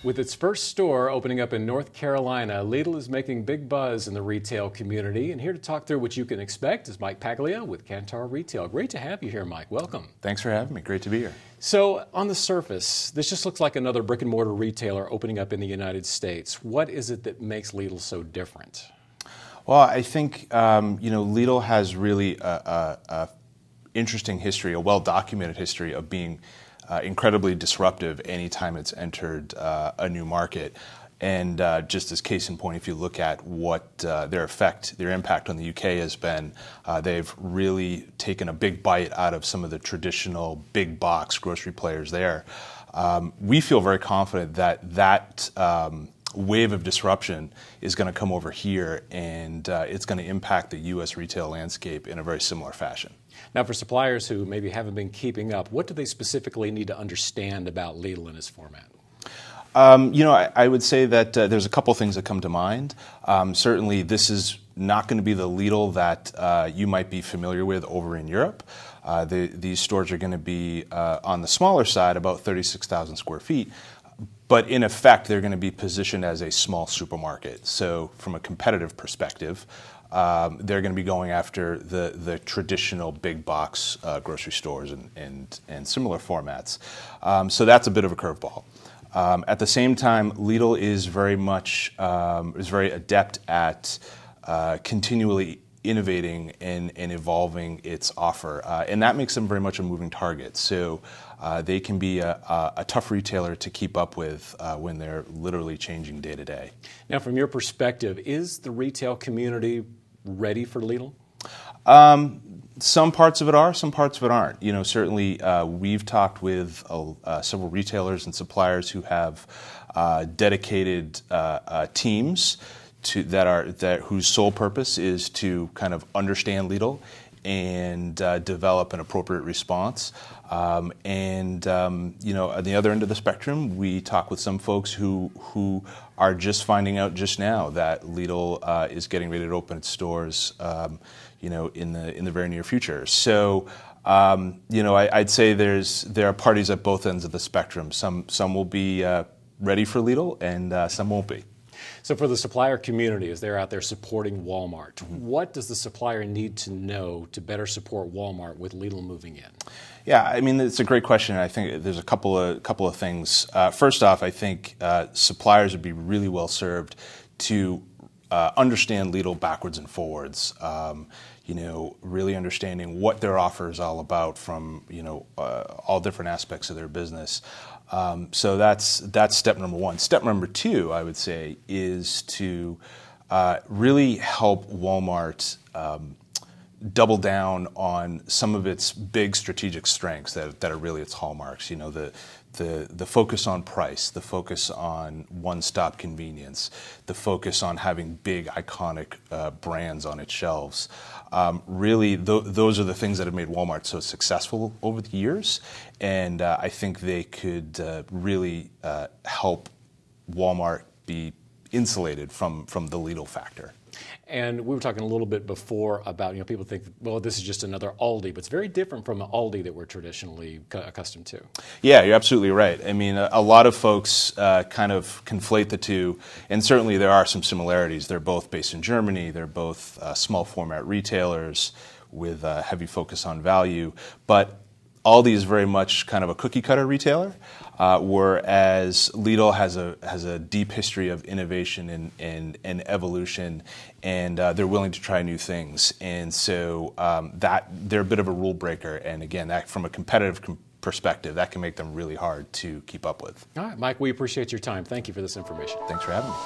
With its first store opening up in North Carolina, Lidl is making big buzz in the retail community. And here to talk through what you can expect is Mike Paglia with Kantar Retail. Great to have you here, Mike. Welcome. Thanks for having me. Great to be here. So on the surface, this just looks like another brick and mortar retailer opening up in the United States. What is it that makes Lidl so different? Well, I think Lidl has really a interesting history, a well-documented history of being incredibly disruptive anytime it's entered a new market. And just as case in point, if you look at what their impact on the UK has been, they've really taken a big bite out of some of the traditional big box grocery players there. We feel very confident that wave of disruption is going to come over here, and it's going to impact the U.S. retail landscape in a very similar fashion. Now, for suppliers who maybe haven't been keeping up, what do they specifically need to understand about Lidl in its format? I would say that there's a couple things that come to mind. Certainly, this is not going to be the Lidl that you might be familiar with over in Europe. These stores are going to be on the smaller side, about 36,000 square feet. But in effect, they're going to be positioned as a small supermarket. So from a competitive perspective, they're going to be going after the traditional big box grocery stores and similar formats. So that's a bit of a curveball. At the same time, Lidl is very adept at continually innovating and evolving its offer, and that makes them very much a moving target. So they can be a tough retailer to keep up with when they're literally changing day to day. Now, from your perspective, is the retail community ready for Lidl? Some parts of it are, some parts of it aren't. Certainly we've talked with several retailers and suppliers who have dedicated teams whose sole purpose is to kind of understand Lidl and develop an appropriate response. On the other end of the spectrum, we talk with some folks who are just finding out just now that Lidl is getting ready to open its stores, in the very near future. So, I'd say there are parties at both ends of the spectrum. Some will be ready for Lidl, and some won't be. So for the supplier community, as they're out there supporting Walmart, what does the supplier need to know to better support Walmart with Lidl moving in? Yeah, I mean, it's a great question. I think there's a couple of things. First off, I think suppliers would be really well served to understand Lidl backwards and forwards. Really understanding what their offer is all about from all different aspects of their business. So that's step number one. Step number two, I would say, is to really help Walmart double down on some of its big strategic strengths that are really its hallmarks. The focus on price, the focus on one-stop convenience, the focus on having big iconic brands on its shelves. Really, those are the things that have made Walmart so successful over the years, and I think they could really help Walmart be insulated from the Lidl factor. And we were talking a little bit before about, people think, well, this is just another Aldi, but it's very different from the Aldi that we're traditionally accustomed to. Yeah, you're absolutely right. I mean, a lot of folks kind of conflate the two, and certainly there are some similarities. They're both based in Germany. They're both small format retailers with a heavy focus on value, but Aldi is very much kind of a cookie-cutter retailer, whereas Lidl has a deep history of innovation and evolution, and they're willing to try new things. And so they're a bit of a rule breaker, and again, that from a competitive perspective, that can make them really hard to keep up with. All right, Mike, we appreciate your time. Thank you for this information. Thanks for having me.